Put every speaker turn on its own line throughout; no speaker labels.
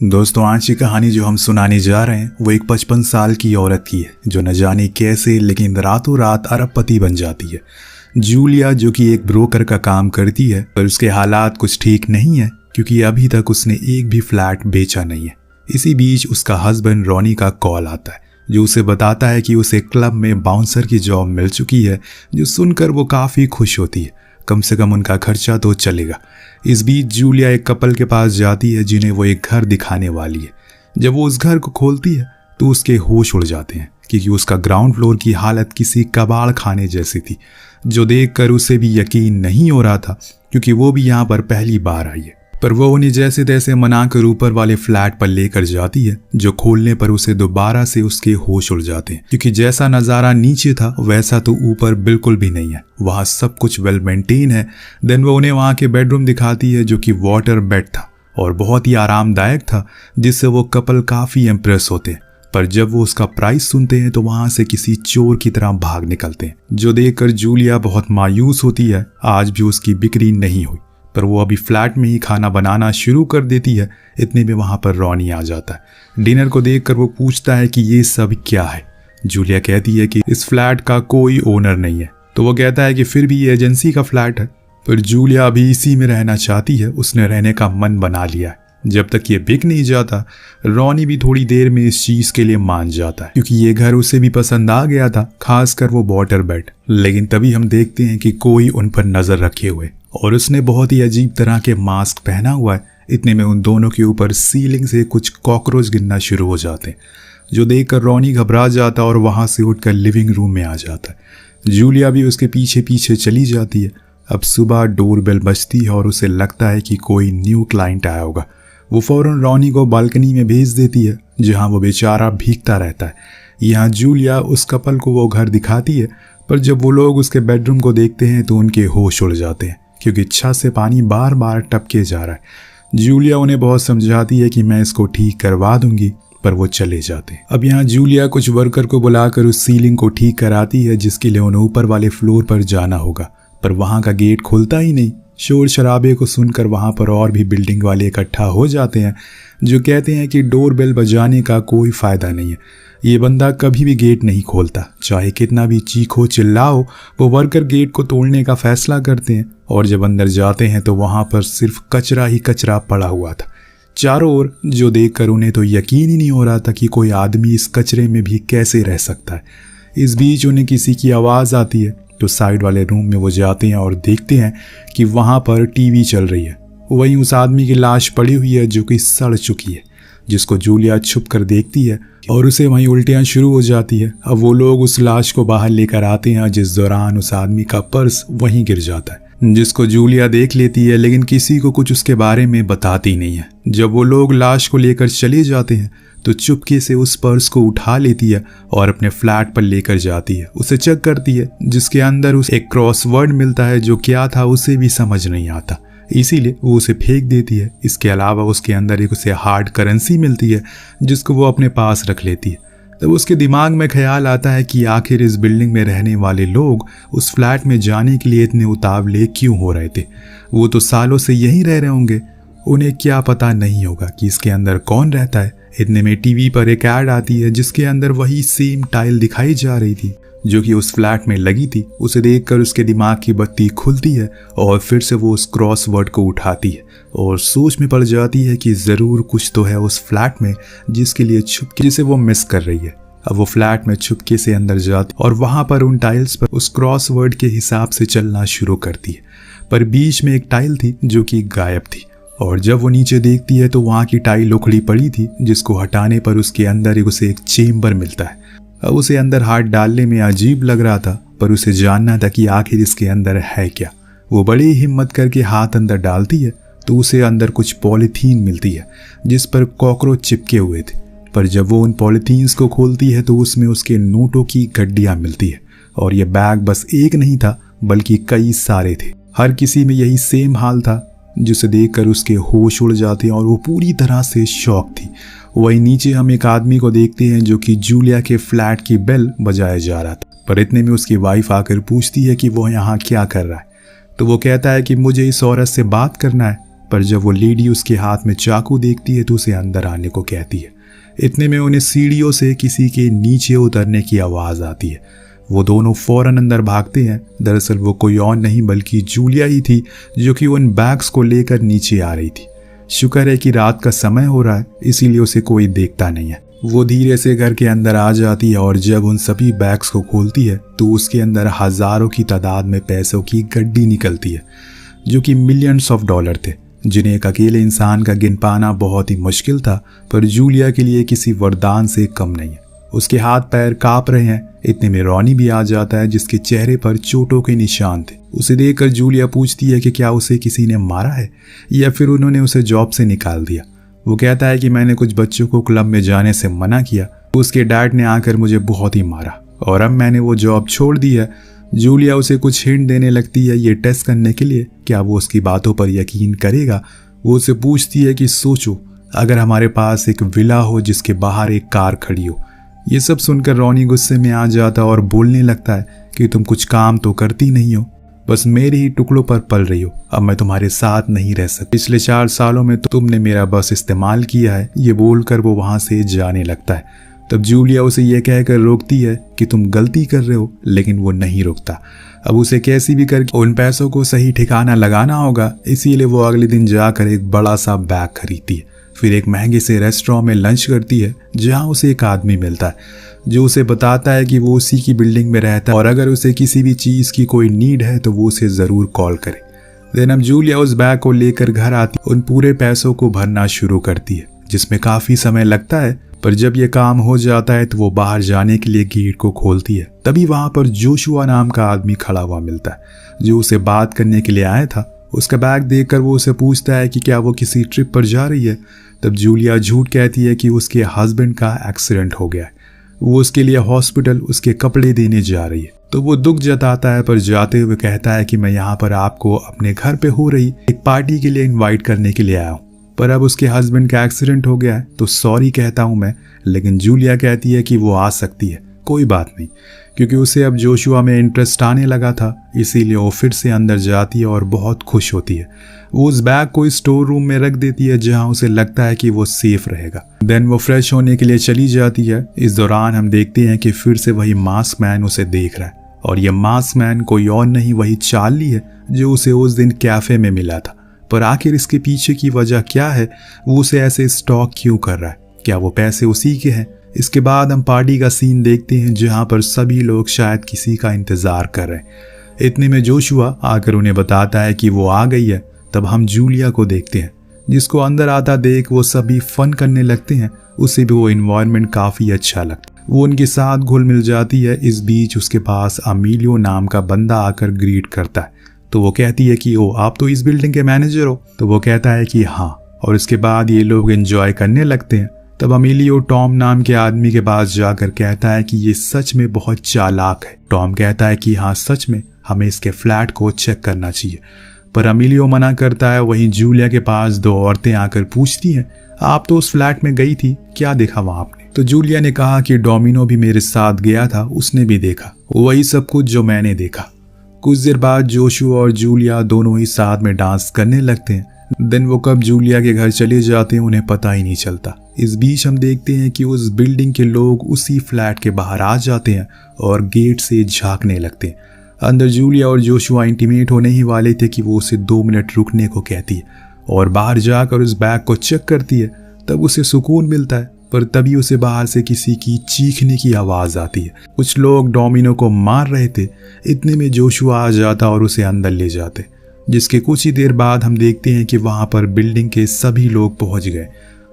दोस्तों, आज की कहानी जो हम सुनाने जा रहे हैं वो एक 55 साल की औरत की है जो न जाने कैसे लेकिन रातों रात अरबपति बन जाती है। जूलिया, जो कि एक ब्रोकर का काम करती है, पर उसके हालात कुछ ठीक नहीं है क्योंकि अभी तक उसने एक भी फ्लैट बेचा नहीं है। इसी बीच उसका हस्बैंड रॉनी का कॉल आता है जो उसे बताता है कि उसे क्लब में बाउंसर की जॉब मिल चुकी है, जो सुनकर वो काफ़ी खुश होती है। कम से कम उनका खर्चा तो चलेगा। इस बीच जूलिया एक कपल के पास जाती है जिन्हें वो एक घर दिखाने वाली है। जब वो उस घर को खोलती है तो उसके होश उड़ जाते हैं क्योंकि उसका ग्राउंड फ्लोर की हालत किसी कबाड़ खाने जैसी थी, जो देखकर उसे भी यकीन नहीं हो रहा था क्योंकि वो भी यहाँ पर पहली बार आई है। पर वो उन्हें जैसे तैसे मनाकर ऊपर वाले फ्लैट पर लेकर जाती है, जो खोलने पर उसे दोबारा से उसके होश उड़ जाते हैं क्योंकि जैसा नज़ारा नीचे था वैसा तो ऊपर बिल्कुल भी नहीं है। वहाँ सब कुछ वेल मेंटेन है। देन वो उन्हें वहाँ के बेडरूम दिखाती है जो कि वाटर बेड था और बहुत ही आरामदायक था, जिससे वो कपल काफ़ी इम्प्रेस होते हैं। पर जब वो उसका प्राइस सुनते हैं तो वहाँ से किसी चोर की तरह भाग निकलते हैं, जो देखकर जूलिया बहुत मायूस होती है। आज भी उसकी बिक्री नहीं हुई, पर वो अभी फ्लैट में ही खाना बनाना शुरू कर देती है। इतने में वहाँ पर रॉनी आ जाता है। डिनर को देखकर वो पूछता है कि ये सब क्या है। जूलिया कहती है कि इस फ्लैट का कोई ओनर नहीं है, तो वो कहता है कि फिर भी ये एजेंसी का फ्लैट है। पर जूलिया अभी इसी में रहना चाहती है, उसने रहने का मन बना लिया है। जब तक ये बिक नहीं जाता, रॉनी भी थोड़ी देर में इस चीज़ के लिए मान जाता है क्योंकि ये घर उसे भी पसंद आ गया था, खासकर वो वाटर बेड। लेकिन तभी हम देखते हैं कि कोई उन पर नज़र रखे हुए और उसने बहुत ही अजीब तरह के मास्क पहना हुआ है। इतने में उन दोनों के ऊपर सीलिंग से कुछ कॉकरोच गिरना शुरू हो जाते हैं, जो देखकर रॉनी घबरा जाता और वहाँ से उठकर लिविंग रूम में आ जाता है। जूलिया भी उसके पीछे पीछे चली जाती है। अब सुबह डोरबेल बजती है और उसे लगता है कि कोई न्यू क्लाइंट आया होगा। वो फ़ौरन रॉनी को बालकनी में भेज देती है जहाँ वो बेचारा भीगता रहता है। यहाँ जूलिया उस कपल को वो घर दिखाती है, पर जब वो लोग उसके बेडरूम को देखते हैं तो उनके होश उड़ जाते हैं क्योंकि छत से पानी बार बार टपके जा रहा है। जूलिया उन्हें बहुत समझाती है कि मैं इसको ठीक करवा दूंगी, पर वो चले जाते हैं। अब यहाँ जूलिया कुछ वर्कर को बुलाकर उस सीलिंग को ठीक कराती है जिसके लिए उन्हें ऊपर वाले फ्लोर पर जाना होगा, पर वहाँ का गेट खुलता ही नहीं। शोर शराबे को सुनकर वहाँ पर और भी बिल्डिंग वाले इकट्ठा हो जाते हैं, जो कहते हैं कि डोरबेल बजाने का कोई फ़ायदा नहीं है। ये बंदा कभी भी गेट नहीं खोलता, चाहे कितना भी चीखो चिल्लाओ। वो वर्कर गेट को तोड़ने का फैसला करते हैं और जब अंदर जाते हैं तो वहाँ पर सिर्फ कचरा ही कचरा पड़ा हुआ था चारों ओर, जो देखकर उन्हें तो यकीन ही नहीं हो रहा था कि कोई आदमी इस कचरे में भी कैसे रह सकता है। इस बीच उन्हें किसी की आवाज़ आती है तो साइड वाले रूम में वो जाते हैं और देखते हैं कि वहाँ पर टीवी चल रही है। वहीं उस आदमी की लाश पड़ी हुई है जो कि सड़ चुकी है, जिसको जूलिया छुप कर देखती है और उसे वहीं उल्टियाँ शुरू हो जाती है। अब वो लोग उस लाश को बाहर लेकर आते हैं, जिस दौरान उस आदमी का पर्स वहीं गिर जाता है, जिसको जूलिया देख लेती है लेकिन किसी को कुछ उसके बारे में बताती नहीं है। जब वो लोग लाश को लेकर चले जाते हैं तो चुपके से उस पर्स को उठा लेती है और अपने फ्लैट पर लेकर जाती है। उसे चेक करती है जिसके अंदर उसे एक क्रॉसवर्ड मिलता है, जो क्या था उसे भी समझ नहीं आता, इसीलिए वो उसे फेंक देती है। इसके अलावा उसके अंदर एक उसे हार्ड करेंसी मिलती है जिसको वो अपने पास रख लेती है। तब उसके दिमाग में ख्याल आता है कि आखिर इस बिल्डिंग में रहने वाले लोग उस फ्लैट में जाने के लिए इतने उतावले क्यों हो रहे थे। वो तो सालों से यहीं रह रहे होंगे, उन्हें क्या पता नहीं होगा कि इसके अंदर कौन रहता है। इतने में टीवी पर एक ऐड आती है जिसके अंदर वही सेम टाइल दिखाई जा रही थी जो कि उस फ्लैट में लगी थी। उसे देखकर उसके दिमाग की बत्ती खुलती है और फिर से वो उस क्रॉसवर्ड को उठाती है और सोच में पड़ जाती है कि ज़रूर कुछ तो है उस फ्लैट में जिसके लिए छुपके जिसे वो मिस कर रही है। अब वो फ्लैट में छुपके से अंदर जाती और वहाँ पर उन टाइल्स पर उस क्रॉसवर्ड के हिसाब से चलना शुरू करती है, पर बीच में एक टाइल थी जो कि गायब थी और जब वो नीचे देखती है तो वहाँ की टाइल उखड़ी पड़ी थी, जिसको हटाने पर उसके अंदर उसे एक चेम्बर मिलता है। अब उसे अंदर हाथ डालने में अजीब लग रहा था, पर उसे जानना था कि आखिर इसके अंदर है क्या। वो बड़ी हिम्मत करके हाथ अंदर डालती है तो उसे अंदर कुछ पॉलीथीन मिलती है जिस पर कॉकरोच चिपके हुए थे। पर जब वो उन पॉलीथीन्स को खोलती है तो उसमें उसके नोटों की गड्डियाँ मिलती है और ये बैग बस एक नहीं था बल्कि कई सारे थे। हर किसी में यही सेम हाल था, जिसे देखकर उसके होश उड़ जाते हैं और वो पूरी तरह से शॉक थी। वहीं नीचे हम एक आदमी को देखते हैं जो कि जूलिया के फ्लैट की बेल बजाया जा रहा था, पर इतने में उसकी वाइफ आकर पूछती है कि वो यहाँ क्या कर रहा है। तो वो कहता है कि मुझे इस औरत से बात करना है, पर जब वो लेडी उसके हाथ में चाकू देखती है तो उसे अंदर आने को कहती है। इतने में उन्हें सीढ़ियों से किसी के नीचे उतरने की आवाज़ आती है। वो दोनों फौरन अंदर भागते हैं। दरअसल वो कोई और नहीं बल्कि जूलिया ही थी, जो कि उन बैग्स को लेकर नीचे आ रही थी। शुक्र है कि रात का समय हो रहा है, इसीलिए उसे कोई देखता नहीं है। वो धीरे से घर के अंदर आ जाती है और जब उन सभी बैग्स को खोलती है तो उसके अंदर हज़ारों की तादाद में पैसों की गड्डी निकलती है, जो कि मिलियंस ऑफ डॉलर थे, जिन्हें एक अकेले इंसान का गिन पाना बहुत ही मुश्किल था, पर जूलिया के लिए किसी वरदान से कम नहीं है। उसके हाथ पैर कांप रहे हैं। इतने में रॉनी भी आ जाता है, जिसके चेहरे पर चोटों के निशान थे। उसे देखकर जूलिया पूछती है कि क्या उसे किसी ने मारा है या फिर उन्होंने उसे जॉब से निकाल दिया। वो कहता है कि मैंने कुछ बच्चों को क्लब में जाने से मना किया, उसके डैड ने आकर मुझे बहुत ही मारा और अब मैंने वो जॉब छोड़ दी है। जूलिया उसे कुछ हिंट देने लगती है ये टेस्ट करने के लिए क्या वो उसकी बातों पर यकीन करेगा। वो उसे पूछती है कि सोचो अगर हमारे पास एक विला हो जिसके बाहर एक कार खड़ी हो। ये सब सुनकर रॉनी गुस्से में आ जाता और बोलने लगता है कि तुम कुछ काम तो करती नहीं हो, बस मेरे ही टुकड़ों पर पल रही हो। अब मैं तुम्हारे साथ नहीं रह सकती। पिछले 4 सालों में तुमने मेरा बस इस्तेमाल किया है। ये बोलकर वो वहां से जाने लगता है। तब जूलिया उसे यह कहकर रोकती है कि तुम गलती कर रहे हो, लेकिन वो नहीं रुकता। अब उसे कैसी भी करके उन पैसों को सही ठिकाना लगाना होगा, इसीलिए वो अगले दिन जाकर एक बड़ा सा बैग खरीदती है। फिर एक महंगे से रेस्टोरेंट में लंच करती है, जहां उसे एक आदमी मिलता है जो उसे बताता है कि वो उसी की बिल्डिंग में रहता है और अगर उसे किसी भी चीज़ की कोई नीड है तो वो उसे ज़रूर कॉल करे। देन अब जूलिया उस बैग को लेकर घर आती, उन पूरे पैसों को भरना शुरू करती है, जिसमें काफ़ी समय लगता है, पर जब ये काम हो जाता है तो वो बाहर जाने के लिए गेट को खोलती है। तभी वहां पर जोशुआ नाम का आदमी खड़ा हुआ मिलता है, जो उसे बात करने के लिए आया था। उसका बैग देखकर वो उसे पूछता है कि क्या वो किसी ट्रिप पर जा रही है। तब जूलिया झूठ कहती है कि उसके हस्बैंड का एक्सीडेंट हो गया है, वो उसके लिए हॉस्पिटल उसके कपड़े देने जा रही है। तो वो दुख जताता है, पर जाते हुए कहता है कि मैं यहाँ पर आपको अपने घर पे हो रही एक पार्टी के लिए इनवाइट करने के लिए आया हूँ, पर अब उसके हस्बैंड का एक्सीडेंट हो गया है तो सॉरी कहता हूँ मैं। लेकिन जूलिया कहती है कि वो आ सकती है, कोई बात नहीं, क्योंकि उसे अब जोशुआ में इंटरेस्ट आने लगा था। इसीलिए वो फिर से अंदर जाती है और बहुत खुश होती है। वो उस बैग को स्टोर रूम में रख देती है जहां उसे लगता है कि वो सेफ रहेगा। देन वो फ्रेश होने के लिए चली जाती है। इस दौरान हम देखते हैं कि फिर से वही मास्क मैन उसे देख रहा है और ये मास्क मैन कोई और नहीं वही चार्ली है जो उसे उस दिन कैफे में मिला था। पर आखिर इसके पीछे की वजह क्या है, वो उसे ऐसे स्टॉक क्यों कर रहा है, क्या वो पैसे उसी के हैं। इसके बाद हम पार्टी का सीन देखते हैं जहां पर सभी लोग शायद किसी का इंतजार कर रहे हैं। इतने में जोशुआ आकर उन्हें बताता है कि वो आ गई है। तब हम जूलिया को देखते हैं, जिसको अंदर आता देख वो सभी फन करने लगते हैं। उसे भी वो इन्वायरमेंट काफ़ी अच्छा लगता है, वो उनके साथ घुल मिल जाती है। इस बीच उसके पास अमीलियो नाम का बंदा आकर ग्रीट करता है। तो वो कहती है कि ओ आप तो इस बिल्डिंग के मैनेजर हो। तो वो कहता है कि हाँ, और इसके बाद ये लोग एंजॉय करने लगते हैं। तब अमीलियो टॉम नाम के आदमी के पास जाकर कहता है कि ये सच में बहुत चालाक है। टॉम कहता है कि हाँ सच में हमें इसके फ्लैट को चेक करना चाहिए, पर अमीलियो मना करता है। वहीं जूलिया के पास 2 औरतें आकर पूछती हैं आप तो उस फ्लैट में गई थी, क्या देखा वहां आपने। तो जूलिया ने कहा कि डोमिनो भी मेरे साथ गया था, उसने भी देखा वही सब कुछ जो मैंने देखा। कुछ देर बाद जोशुआ और जूलिया दोनों ही साथ में डांस करने लगते हैं। देन वो कब जूलिया के घर चले जाते हैं उन्हें पता ही नहीं चलता। इस बीच हम देखते हैं कि उस बिल्डिंग के लोग उसी फ्लैट के बाहर आ जाते हैं और गेट से झांकने लगते हैं। अंदर जूलिया और जोशुआ इंटीमेट होने ही वाले थे कि वो उसे 2 मिनट रुकने को कहती है और बाहर जाकर उस बैग को चेक करती है। तब उसे सुकून मिलता है, पर तभी उसे बाहर से किसी की चीखने की आवाज़ आती है। कुछ लोग डोमिनो को मार रहे थे। इतने में जोशुआ आ जाता और उसे अंदर ले जाते, जिसके कुछ ही देर बाद हम देखते हैं कि वहां पर बिल्डिंग के सभी लोग पहुंच गए,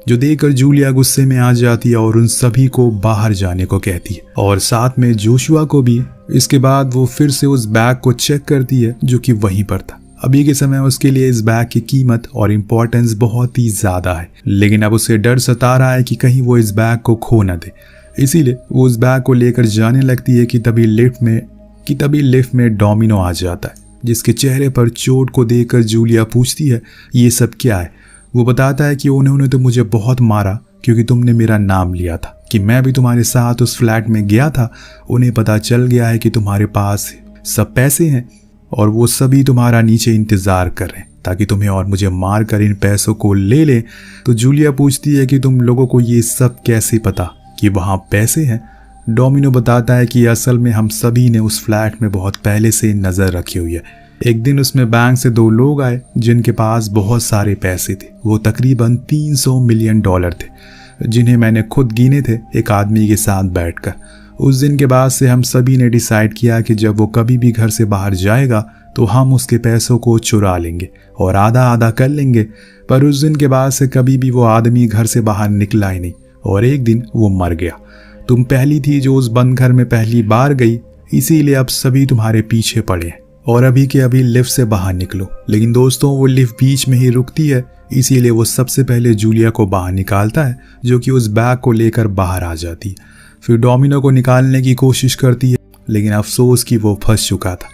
जो देखकर जूलिया गुस्से में आ जाती है और उन सभी को बाहर जाने को कहती है और साथ में जोशुआ को भी। इसके बाद वो फिर से उस बैग को चेक करती है जो कि वहीं पर था। अभी के समय उसके लिए इस बैग की कीमत और इम्पोर्टेंस बहुत ही ज्यादा है, लेकिन अब उसे डर सता रहा है कि कहीं वो इस बैग को खो न दे। इसीलिए वो उस बैग को लेकर जाने लगती है कि तभी लिफ्ट में डोमिनो आ जाता है, जिसके चेहरे पर चोट को देखकर जूलिया पूछती है ये सब क्या है। वो बताता है कि उन्होंने तो मुझे बहुत मारा क्योंकि तुमने मेरा नाम लिया था कि मैं भी तुम्हारे साथ उस फ्लैट में गया था। उन्हें पता चल गया है कि तुम्हारे पास सब पैसे हैं और वो सभी तुम्हारा नीचे इंतजार कर रहे हैं। ताकि तुम्हें और मुझे मार कर इन पैसों को ले ले। तो जूलिया पूछती है कि तुम लोगों को ये सब कैसे पता कि वहाँ पैसे हैं। डोमिनो बताता है कि असल में हम सभी ने उस फ्लैट में बहुत पहले से नज़र रखी हुई है। एक दिन उसमें बैंक से 2 लोग आए जिनके पास बहुत सारे पैसे थे। वो तकरीबन $300 मिलियन थे, जिन्हें मैंने खुद गिने थे एक आदमी के साथ बैठकर। उस दिन के बाद से हम सभी ने डिसाइड किया कि जब वो कभी भी घर से बाहर जाएगा तो हम उसके पैसों को चुरा लेंगे और आधा आधा कर लेंगे। पर उस दिन के बाद से कभी भी वो आदमी घर से बाहर निकला ही नहीं और एक दिन वो मर गया। तुम पहली थी जो उस बंद घर में पहली बार गई, इसीलिए अब सभी तुम्हारे पीछे पड़े हैं और अभी के अभी लिफ्ट से बाहर निकलो। लेकिन दोस्तों, वो लिफ्ट बीच में ही रुकती है, इसीलिए वो सबसे पहले जूलिया को बाहर निकालता है, जो कि उस बैग को लेकर बाहर आ जाती है। फिर डोमिनो को निकालने की कोशिश करती है, लेकिन अफसोस कि वो फंस चुका था।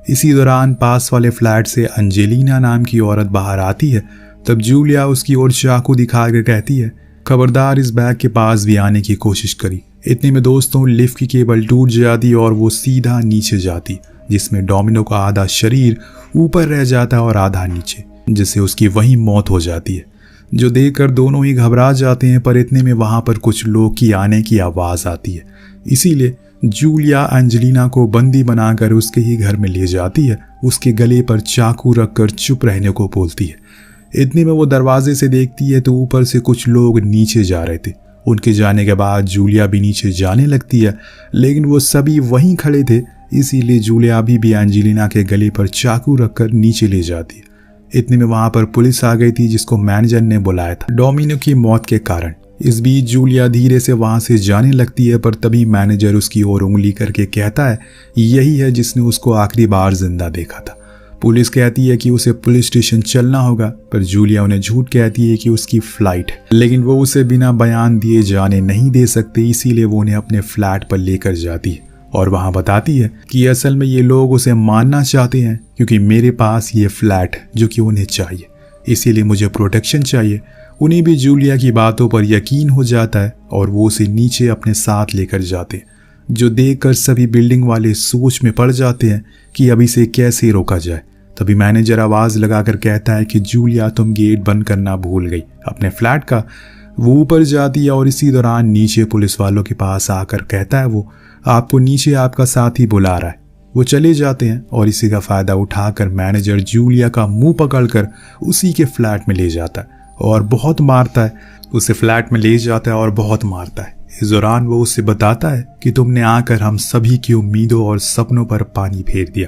इसी दौरान पास वाले फ्लैट से अंजेलिना नाम की औरत बाहर आती है। तब जूलिया उसकी ओर चाकू दिखा कर कहती है, खबरदार इस बैग के पास भी आने की कोशिश करी। इतने में दोस्तों लिफ्ट की केबल टूट जाती और वो सीधा नीचे जाती, जिसमें डोमिनो का आधा शरीर ऊपर रह जाता है और आधा नीचे, जिससे उसकी वहीं मौत हो जाती है। जो देखकर दोनों ही घबरा जाते हैं, पर इतने में वहां पर कुछ लोग की आने की आवाज़ आती है। इसीलिए जूलिया एंजेलिना को बंदी बनाकर उसके ही घर में ले जाती है। उसके गले पर चाकू रखकर चुप रहने को बोलती है। इतने में वो दरवाजे से देखती है तो ऊपर से कुछ लोग नीचे जा रहे थे। उनके जाने के बाद जूलिया भी नीचे जाने लगती है, लेकिन वो सभी वहीं खड़े थे, इसीलिए जूलिया अभी भी एंजेलिना के गले पर चाकू रखकर नीचे ले जाती है। इतने में वहां पर पुलिस आ गई थी, जिसको मैनेजर ने बुलाया था डोमिनो की मौत के कारण। इस बीच जूलिया धीरे से वहां से जाने लगती है, पर तभी मैनेजर उसकी ओर उंगली करके कहता है यही है जिसने उसको आखिरी बार जिंदा देखा था। पुलिस कहती है कि उसे पुलिस स्टेशन चलना होगा, पर जूलिया उन्हें झूठ कहती है कि उसकी फ्लाइट है, लेकिन वो उसे बिना बयान दिए जाने नहीं दे सकते, इसीलिए वो उन्हें अपने फ्लैट पर लेकर जाती है और वहां बताती है कि असल में ये लोग उसे मारना चाहते हैं, क्योंकि मेरे पास ये फ्लैट है जो कि उन्हें चाहिए, इसीलिए मुझे प्रोटेक्शन चाहिए। उन्हें भी जूलिया की बातों पर यकीन हो जाता है और वो उसे नीचे अपने साथ लेकर जाते हैं, जो देखकर सभी बिल्डिंग वाले सोच में पड़ जाते हैं कि अब इसे कैसे रोका जाए। तभी मैनेजर आवाज लगाकर कहता है कि जूलिया तुम गेट बंद करना भूल गई अपने फ्लैट का। वो ऊपर जाती है और इसी दौरान नीचे पुलिस वालों के पास आकर कहता है वो आपको नीचे आपका साथी बुला रहा है। वो चले जाते हैं और इसी का फायदा उठाकर मैनेजर जूलिया का मुंह पकड़कर उसी के फ्लैट में ले जाता है और बहुत मारता है। उसे फ्लैट में ले जाता है और बहुत मारता है। इस दौरान वो उसे बताता है कि तुमने आकर हम सभी की उम्मीदों और सपनों पर पानी फेर दिया।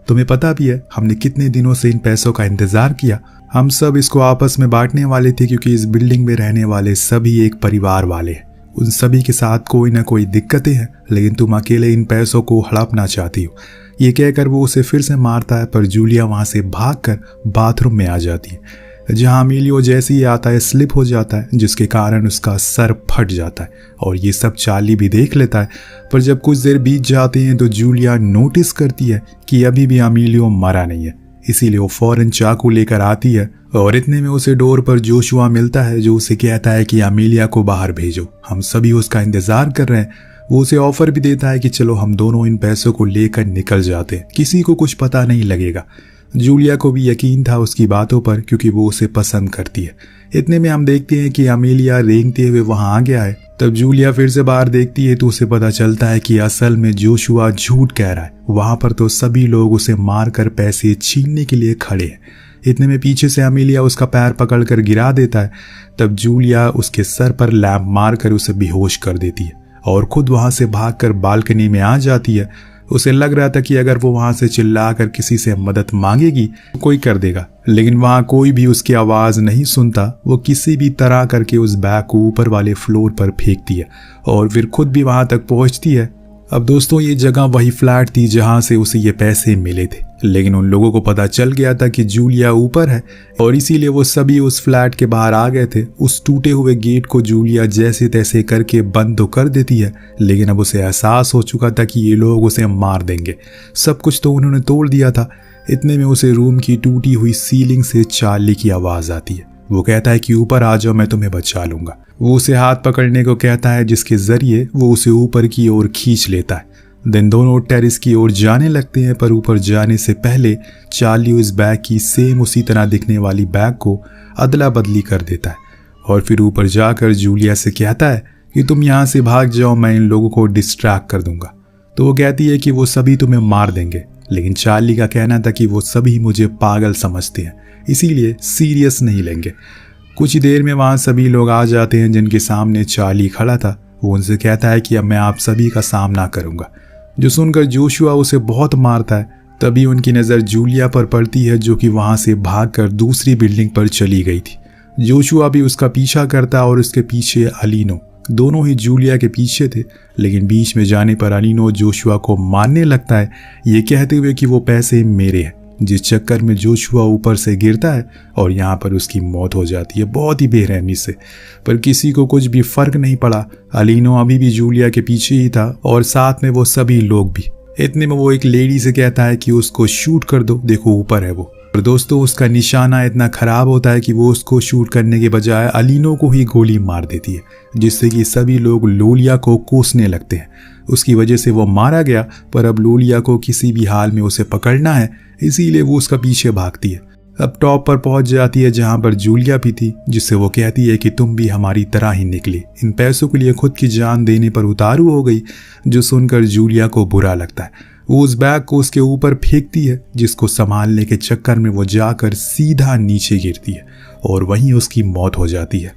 तुम्हें पता भी है हमने कितने दिनों से इन पैसों का इंतजार किया। हम सब इसको आपस में बांटने वाले थे, क्योंकि इस बिल्डिंग में रहने वाले सभी एक परिवार वाले हैं। उन सभी के साथ कोई ना कोई दिक्कतें हैं, लेकिन तुम अकेले इन पैसों को हड़पना चाहती हो। ये कहकर वो उसे फिर से मारता है, पर जूलिया वहां से भागकर बाथरूम में आ जाती है, जहां अमीलियो जैसे ही आता है स्लिप हो जाता है, जिसके कारण उसका सर फट जाता है और ये सब चार्ली भी देख लेता है। पर जब कुछ देर बीत जाते हैं तो जूलिया नोटिस करती है कि अभी भी अमीलियो मरा नहीं है, इसीलिए वो फौरन चाकू लेकर आती है और इतने में उसे डोर पर जोशुआ मिलता है, जो उसे कहता है कि अमीलिया को बाहर भेजो, हम सभी उसका इंतजार कर रहे हैं। वो उसे ऑफर भी देता है कि चलो हम दोनों इन पैसों को लेकर निकल जाते हैं, किसी को कुछ पता नहीं लगेगा। जूलिया को भी यकीन था उसकी बातों पर, क्योंकि वो उसे पसंद करती है। इतने में हम देखते हैं कि अमीलिया रेंगते हुए वहां आ गया है। तब जूलिया फिर से बाहर देखती है तो उसे पता चलता है कि असल में जोशुआ झूठ कह रहा है। वहां पर तो सभी लोग उसे मारकर पैसे छीनने के लिए खड़े हैं। इतने में पीछे से अमीलिया उसका पैर पकड़कर गिरा देता है। तब जूलिया उसके सर पर लैंप मारकर उसे बेहोश कर देती है और खुद वहां से भागकर बालकनी में आ जाती है। उसे लग रहा था कि अगर वो वहां से चिल्लाकर किसी से मदद मांगेगी तो कोई कर देगा, लेकिन वहां कोई भी उसकी आवाज नहीं सुनता। वो किसी भी तरह करके उस बैग को ऊपर वाले फ्लोर पर फेंकती है और फिर खुद भी वहां तक पहुंचती है। अब दोस्तों, ये जगह वही फ्लैट थी जहां से उसे ये पैसे मिले थे, लेकिन उन लोगों को पता चल गया था कि जूलिया ऊपर है और इसीलिए वो सभी उस फ्लैट के बाहर आ गए थे। उस टूटे हुए गेट को जूलिया जैसे तैसे करके बंद तो कर देती है, लेकिन अब उसे एहसास हो चुका था कि ये लोग उसे मार देंगे। सब कुछ तो उन्होंने तोड़ दिया था। इतने में उसे रूम की टूटी हुई सीलिंग से चार्ली की आवाज आती है। वो कहता है कि ऊपर आ जाओ, मैं तुम्हें बचा लूंगा। वो उसे हाथ पकड़ने को कहता है, जिसके जरिए वो उसे ऊपर की ओर खींच लेता है। दिन दोनों टेरिस की ओर जाने लगते हैं, पर ऊपर जाने से पहले चार्ली उस बैग की सेम उसी तरह दिखने वाली बैग को अदला बदली कर देता है और फिर ऊपर जाकर जूलिया से कहता है कि तुम यहाँ से भाग जाओ, मैं इन लोगों को डिस्ट्रैक्ट कर दूंगा। तो वो कहती है कि वो सभी तुम्हें मार देंगे, लेकिन चार्ली का कहना था कि वो सभी मुझे पागल समझते हैं, इसीलिए सीरियस नहीं लेंगे। कुछ ही देर में वहाँ सभी लोग आ जाते हैं जिनके सामने चार्ली खड़ा था। वो उनसे कहता है कि अब मैं आप सभी का सामना करूंगा, जो सुनकर जोशुआ उसे बहुत मारता है। तभी उनकी नज़र जूलिया पर पड़ती है, जो कि वहाँ से भागकर दूसरी बिल्डिंग पर चली गई थी। जोशुआ भी उसका पीछा करता है और उसके पीछे अलीनो। दोनों ही जूलिया के पीछे थे, लेकिन बीच में जाने पर अलीनो जोशुआ को मारने लगता है, ये कहते हुए कि वो पैसे मेरे हैं, जिस चक्कर में जोशुआ ऊपर से गिरता है और यहाँ पर उसकी मौत हो जाती है बहुत ही बेरहमी से। पर किसी को कुछ भी फर्क नहीं पड़ा। अलीनो अभी भी जूलिया के पीछे ही था और साथ में वो सभी लोग भी। इतने में वो एक लेडी से कहता है कि उसको शूट कर दो, देखो ऊपर है वो। और दोस्तों उसका निशाना इतना खराब होता है कि वो उसको शूट करने के बजाय अलीनो को ही गोली मार देती है, जिससे कि सभी लोग लोलिया को कोसने लगते हैं। उसकी वजह से वो मारा गया, पर अब लोलिया को किसी भी हाल में उसे पकड़ना है, इसीलिए वो उसका पीछे भागती है। अब टॉप पर पहुंच जाती है जहां पर जूलिया भी थी, जिससे वो कहती है कि तुम भी हमारी तरह ही निकली, इन पैसों के लिए खुद की जान देने पर उतारू हो गई। जो सुनकर जूलिया को बुरा लगता है। वो उस बैग को उसके ऊपर फेंकती है, जिसको संभालने के चक्कर में वो जाकर सीधा नीचे गिरती है और वहीं उसकी मौत हो जाती है।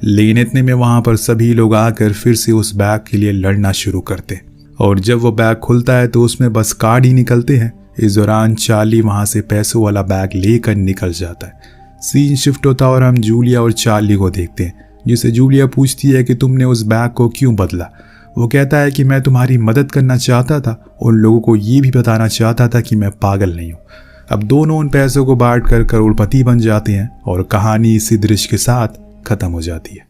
लेकिन इतने में वहां पर सभी लोग आकर फिर से उस बैग के लिए लड़ना शुरू करते हैं और जब वो बैग खुलता है तो उसमें बस कार्ड ही निकलते हैं। इस दौरान चार्ली वहां से पैसों वाला बैग लेकर निकल जाता है। सीन शिफ्ट होता है और हम जूलिया और चार्ली को देखते हैं, जिसे जूलिया पूछती है कि तुमने उस बैग को क्यों बदला। वो कहता है कि मैं तुम्हारी मदद करना चाहता था, उन लोगों को ये भी बताना चाहता था कि मैं पागल नहीं हूँ। अब दोनों उन पैसों को बांट कर करोड़पति बन जाते हैं और कहानी इसी दृश्य के साथ खत्म हो जाती है।